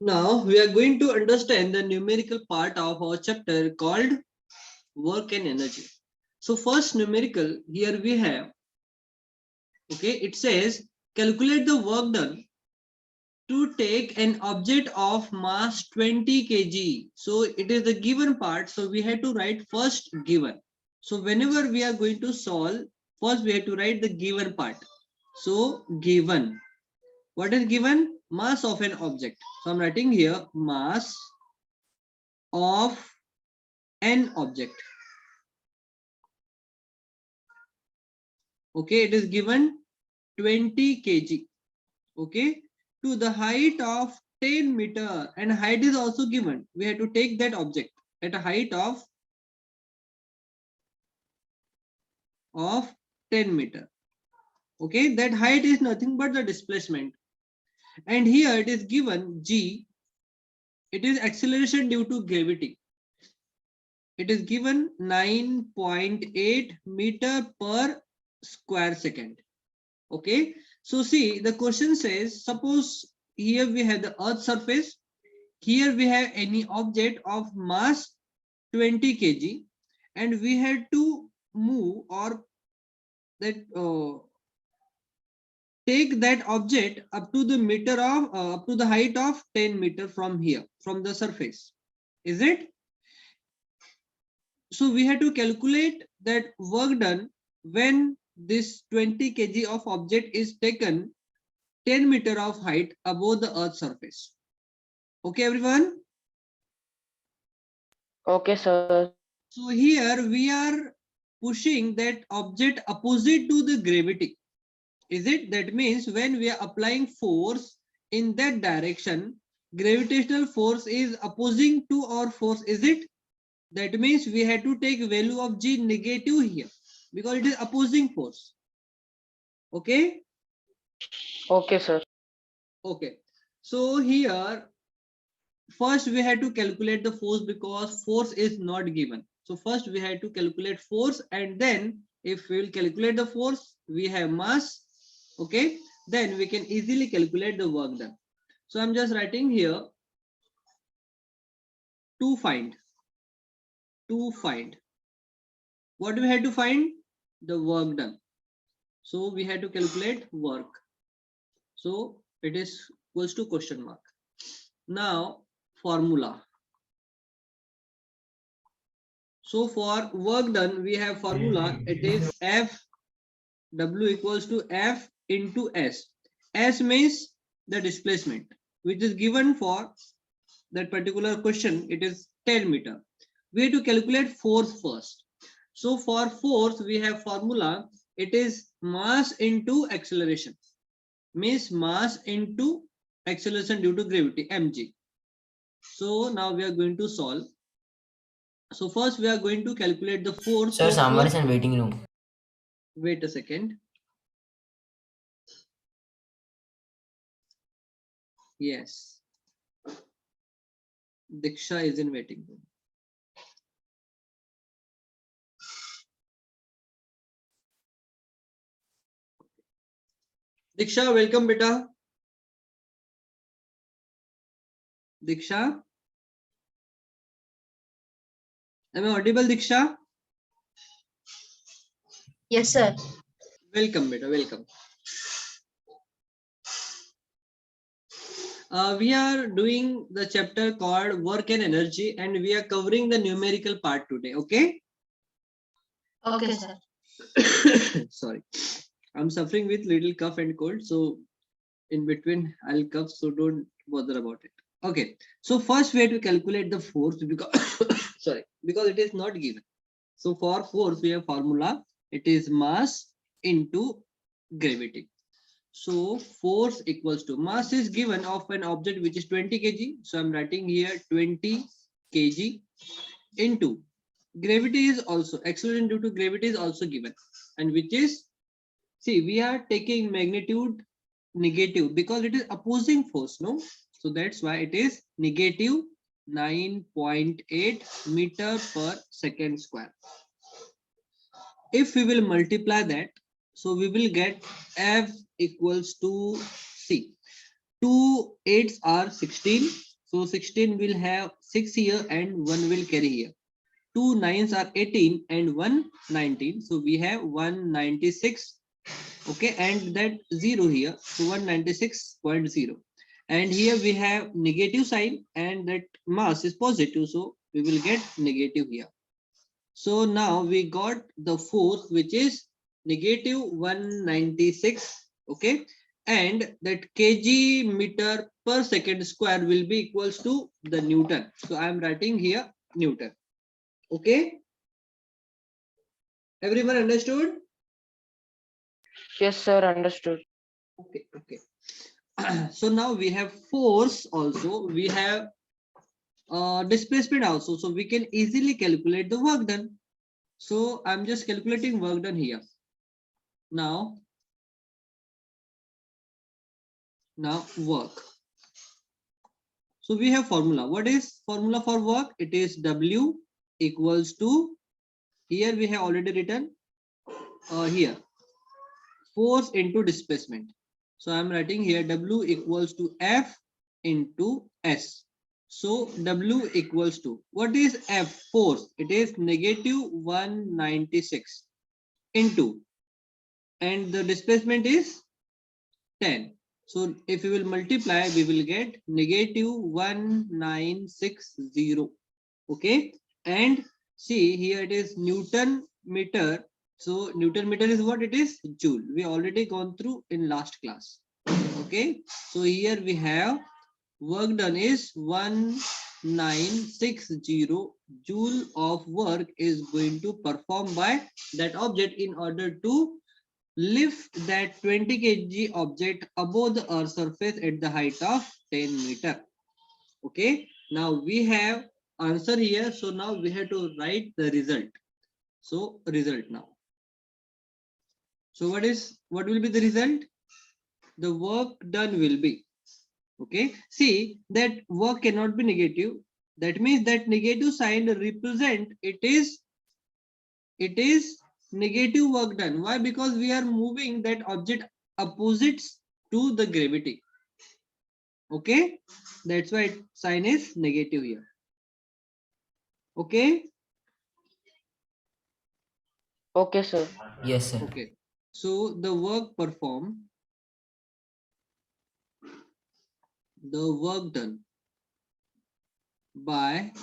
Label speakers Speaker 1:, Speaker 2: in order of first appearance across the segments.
Speaker 1: Now we are going to understand the numerical part of our chapter called work and energy. So first numerical here we have, okay, it says calculate the work done to take an object of mass 20 kg. So it is the given part. So we have to write first given. So whenever we are going to solve, first we have to write the given part. So given. What is given? Mass of an object. So I'm writing here mass of an object. Okay, it is given 20 kg. Okay, to the height of 10 meter, and height is also given. We have to take that object at a height of 10 meter. Okay, that height is nothing but the displacement. And here it is given g, it is acceleration due to gravity. It is given 9.8 meter per square second. Okay, so see the question says, suppose here we have the earth surface, here we have any object of mass 20 kg, and we had to move or that take that object up to the meter of up to the height of 10 meter from here, from the surface. Is it? So we have to calculate that work done when this 20 kg of object is taken 10 meter of height above the earth surface. Okay, everyone.
Speaker 2: Okay, sir.
Speaker 1: So here we are pushing that object opposite to the gravity. Is it? That means when we are applying force in that direction, gravitational force is opposing to our force. Is it? That means we had to take value of g negative here because it is opposing force. Okay.
Speaker 2: Okay, sir.
Speaker 1: Okay. So here first we had to calculate the force because force is not given. So first we had to calculate force, and then if we will calculate the force, we have mass. Okay, then we can easily calculate the work done. So I'm just writing here to find what we had to find, the work done. So we had to calculate work. So it is equals to question mark. Now formula. So for work done, we have formula. It is F W equals to F into S. S means the displacement, which is given for that particular question. It is 10 meter. We have to calculate force first. So for force, we have formula. It is mass into acceleration. Means mass into acceleration due to gravity, mg. So now we are going to solve. So first we are going to calculate the force.
Speaker 3: Sir,
Speaker 1: So
Speaker 3: someone is
Speaker 1: first,
Speaker 3: in waiting room.
Speaker 1: wait a second. Yes, Diksha is in waiting room. Diksha, welcome beta. Diksha, am I audible, Diksha?
Speaker 4: Yes, sir.
Speaker 1: Welcome beta, welcome. We are doing the chapter called work and energy, and we are covering the numerical part today. Okay.
Speaker 4: Okay, sir.
Speaker 1: Sorry, I'm suffering with little cough and cold, so in between I'll cough, so don't bother about it. Okay, so first we have to calculate the force because sorry, because it is not given. So for force we have formula. It is mass into gravity. So force equals to mass is given of an object which is 20 kg. So I'm writing here 20 kg into gravity is also acceleration due to gravity is also given, and which is, see, we are taking magnitude negative because it is opposing force, no? So that's why it is negative 9.8 meter per second square. If we will multiply that, so we will get F equals to C. 2 8s are 16. So 16 will have 6 here and 1 will carry here. 2 9s are 18 and 1 19. So we have 196. Okay, and that 0 here. So 196.0. And here we have negative sign and that mass is positive. So we will get negative here. So now we got the force which is negative 196. Okay, and that kg meter per second square will be equals to the Newton. So I am writing here Newton. Okay, everyone understood?
Speaker 2: Yes, sir. Understood.
Speaker 1: Okay, okay. So now we have force also, we have displacement also, so we can easily calculate the work done. So I'm just calculating work done here. Now work. So we have formula. What is formula for work? It is W equals to, here we have already written here, force into displacement. So I'm writing here W equals to F into S. So W equals to, what is F? Force. It is negative 196 into, and the displacement is 10. So if we will multiply, we will get negative 1960. Okay, and see here it is Newton meter. So Newton meter is what? It is joule. We already gone through in last class. Okay, so here we have work done is 1960 joule of work is going to perform by that object in order to lift that 20 kg object above the earth surface at the height of 10 meter. Okay, now we have answer here. So now we have to write the result. So result now. So what will be the result? The work done will be, okay, see that work cannot be negative. That means that negative sign represent it is negative work done. Why? Because we are moving that object opposites to the gravity. Okay, that's why sign is negative here. Okay.
Speaker 2: Okay, sir.
Speaker 3: Yes, sir.
Speaker 1: Okay, so the work performed, the work done by,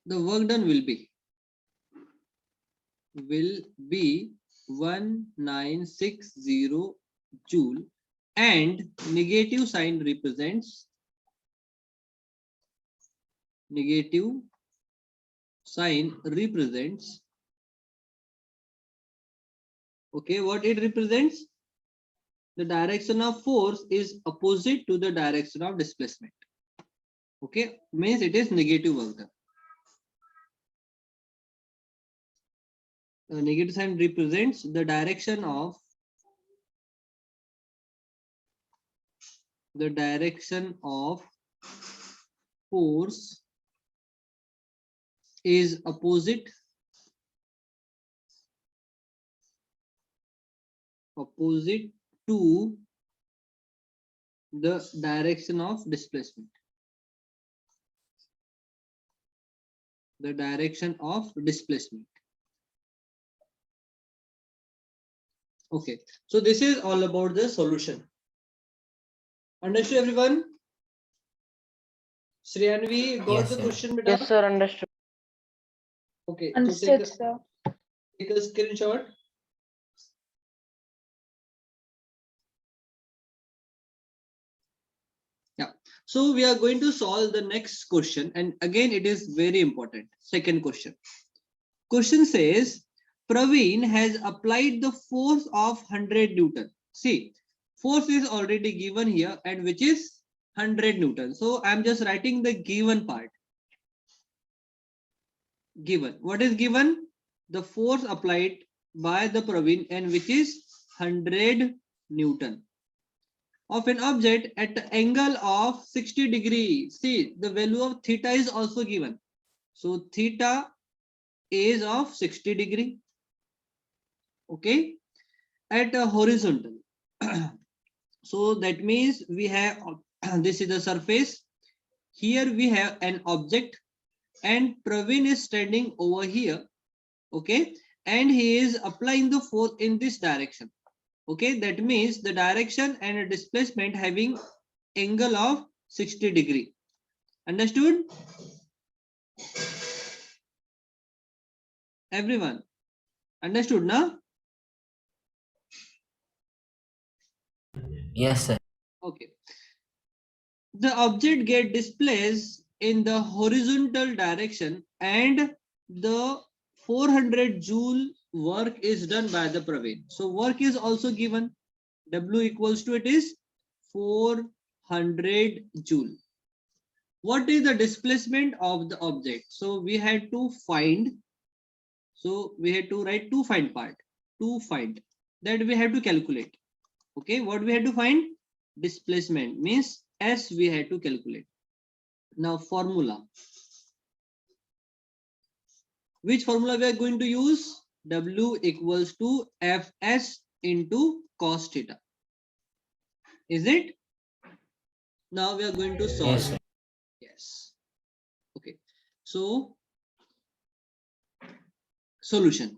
Speaker 1: the work done will be 1960 joule, and negative sign represents, negative sign represents, okay, what it represents? The direction of force is opposite to the direction of displacement. Okay, means it is negative work done. Negative sign represents the direction of force is opposite to the direction of displacement. The direction of displacement. Okay, so this is all about the solution. Understood, everyone? Shriyanvi, got
Speaker 3: Yes,
Speaker 1: the
Speaker 3: sir.
Speaker 1: question, beta?
Speaker 2: Yes, sir. Understood.
Speaker 1: Okay, so
Speaker 4: Understood, sir.
Speaker 1: take a screenshot. Yeah, so we are going to solve the next question, and again it is very important. Second question. Question says Praveen has applied the force of 100 Newton. See, force is already given here, and which is 100 Newton. So I'm just writing the given part. Given. What is given? The force applied by the Praveen, and which is 100 Newton of an object at the angle of 60 degrees. See, the value of theta is also given. So theta is of 60 degree. Okay, at a horizontal. So that means we have this is the surface. Here we have an object and Praveen is standing over here. Okay, and he is applying the force in this direction. Okay, that means the direction and a displacement having angle of 60 degree. Understood? Everyone understood now?
Speaker 3: Yes, sir.
Speaker 1: Okay. The object get displaced in the horizontal direction and the 400 joule work is done by the Praveen. So work is also given. W equals to it is 400 joule. What is the displacement of the object? So we had to find. So we had to write to find part. To find that we have to calculate. Okay, what we had to find? Displacement means S we had to calculate. Now formula. Which formula we are going to use? W equals to Fs into cos theta. Is it? Now we are going to solve.
Speaker 3: Yes, sir.
Speaker 1: Yes. Okay. So solution.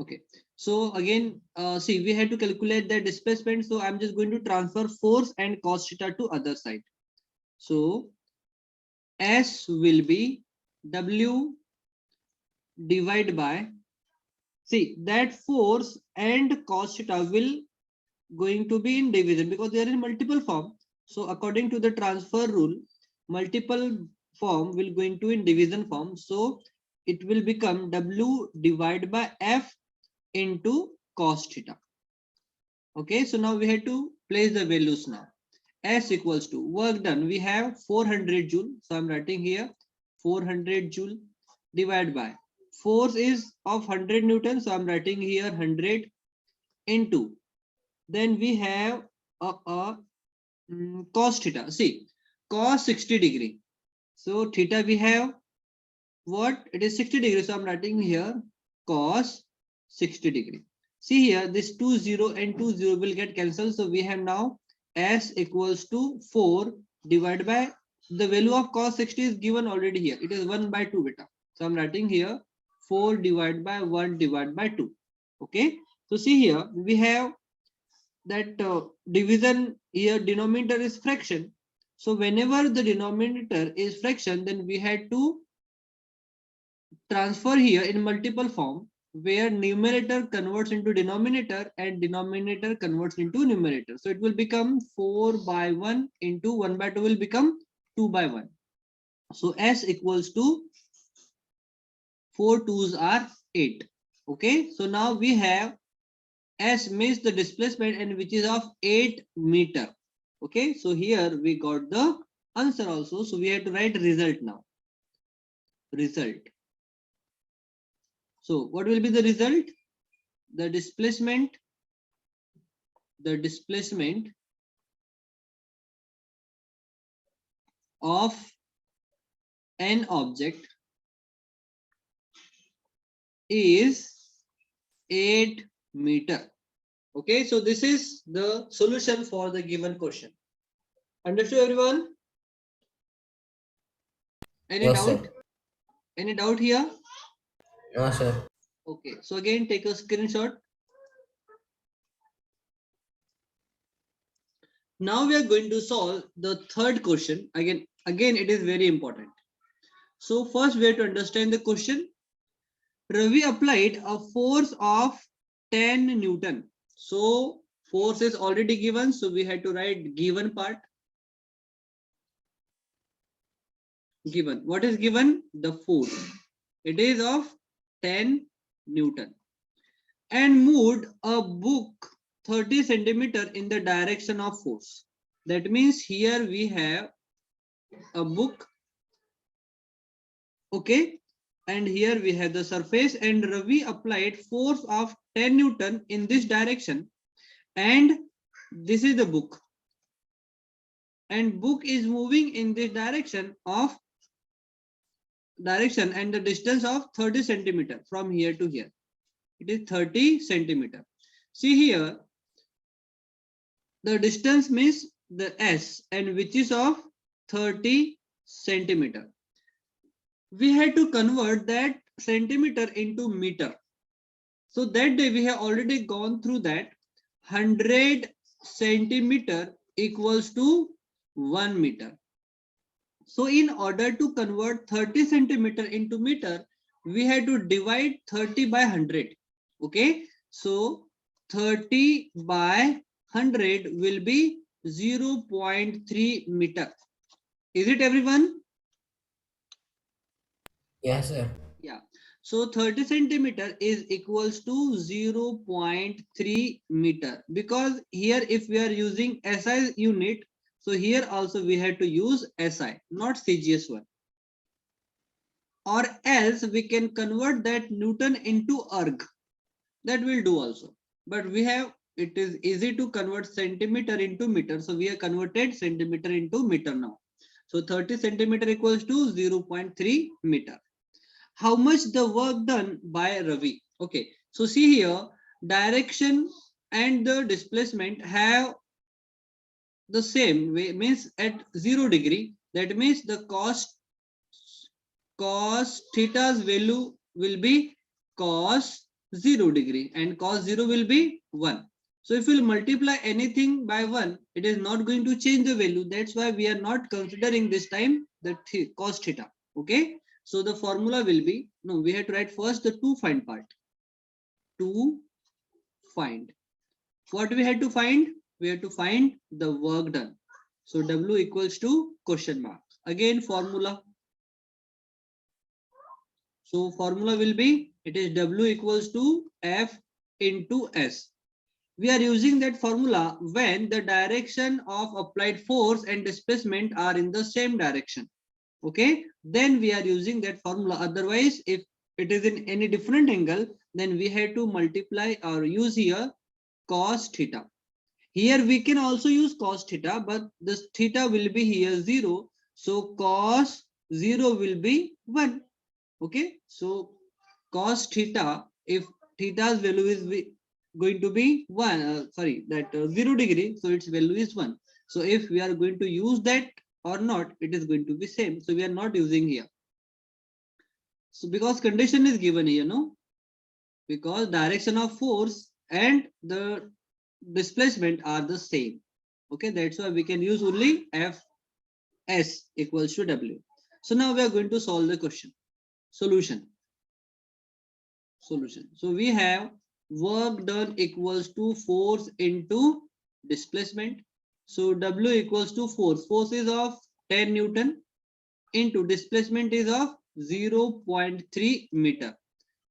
Speaker 1: Okay. So again, see, we had to calculate the displacement. So I'm just going to transfer force and cos theta to other side. So S will be W divided by, see, that force and cos theta will going to be in division because they are in multiple form. So according to the transfer rule, multiple form will going to in division form. So it will become W divided by F into cos theta. Okay, so now we have to place the values now. S equals to work done. We have 400 joule. So I'm writing here 400 joule divided by force is of 100 Newton. So I'm writing here 100 into. Then we have cos theta. See, cos 60 degree. So theta we have what? It is 60 degree. So I'm writing here cos 60 degree. See here, this 20 and 20 will get cancelled. So we have now S equals to 4 divided by the value of cos 60 is given already here. It is 1 by 2 beta. So I'm writing here 4 divided by 1 divided by 2. Okay. So see here, we have that division here, denominator is fraction. So whenever the denominator is fraction, then we had to transfer here in multiple form where numerator converts into denominator and denominator converts into numerator. So it will become 4 by 1 into 1 by 2 will become 2 by 1. So S equals to 4 2s are 8. Okay, so now we have S means the displacement and which is of 8 meter. Okay, so here we got the answer also. So we have to write result now. Result. So what will be the result? The displacement of an object is 8 meter. Okay, so this is the solution for the given question. Understood everyone? Any
Speaker 3: Yes,
Speaker 1: doubt?
Speaker 3: sir.
Speaker 1: Any doubt here?
Speaker 3: No, sir.
Speaker 1: Okay, so again take a screenshot. Now we are going to solve the third question. Again it is very important. So first we have to understand the question. Ravi applied a force of 10 Newton. So force is already given. So we had to write given part. Given. What is given? The force. It is of 10 Newton. And moved a book 30 centimeter in the direction of force. That means here we have a book. Okay. And here we have the surface and Ravi applied force of 10 Newton in this direction. And this is the book. And book is moving in this direction and the distance of 30 centimeter from here to here. It is 30 centimeter. See here, the distance means the S, and which is of 30 centimeter. We had to convert that centimeter into meter. So that day we have already gone through that. 100 centimeter equals to 1 meter. So in order to convert 30 centimeter into meter, we had to divide 30 by 100. Okay, so 30 by 100 will be 0.3 meter. Is it everyone?
Speaker 3: Yes, sir.
Speaker 1: Yeah. So 30 centimeter is equals to 0.3 meter, because here if we are using SI unit, so here also we have to use SI, not CGS one. Or else we can convert that Newton into erg. That will do also. But we have, it is easy to convert centimeter into meter. So we have converted centimeter into meter now. So 30 centimeter equals to 0.3 meter. How much the work done by Ravi? Okay, so see here, direction and the displacement have the same way, means at 0 degree. That means the cos theta's value will be cos 0 degree, and cos 0 will be 1. So if we'll multiply anything by 1, it is not going to change the value. That's why we are not considering this time the cos theta. Okay, so the formula will be, no, we have to write first the to find part. To find. What we had to find? We have to find the work done. So W equals to question mark. Again formula. So formula will be, it is W equals to F into S. We are using that formula when the direction of applied force and displacement are in the same direction. Okay, then we are using that formula. Otherwise, if it is in any different angle, then we have to multiply or use here cos theta. Here we can also use cos theta, but this theta will be here 0. So cos 0 will be 1. Okay, so cos theta, if theta's value is going to be 1, 0 degree, so its value is 1. So if we are going to use that or not, it is going to be same. So we are not using here. So because condition is given here, no? Because direction of force and the displacement are the same. Okay, that's why we can use only Fs equals to W. So now we are going to solve the question. Solution. So we have work done equals to force into displacement. So W equals to force. Force is of 10 Newton into displacement is of 0.3 meter.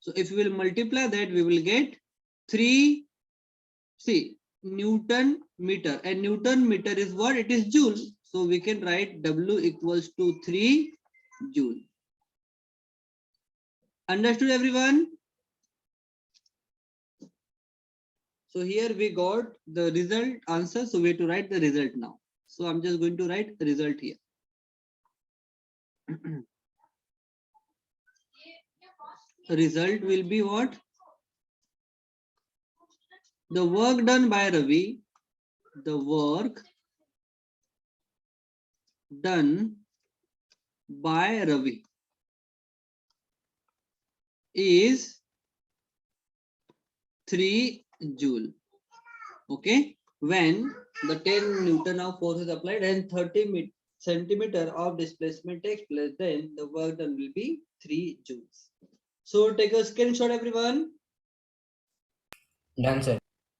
Speaker 1: So if we will multiply that, we will get 3, see, Newton meter, and Newton meter is what? It is joule. So we can write W equals to 3 joule. Understood everyone? So here we got the result answer. So we have to write the result now. So I'm just going to write the result here. Result will be what? The work done by Ravi, the work done by Ravi is 3 joule. Okay, when the 10 Newton of force is applied and 30 centimeter of displacement takes place, then the work done will be 3 joules. So take a screenshot everyone.
Speaker 3: Done, sir.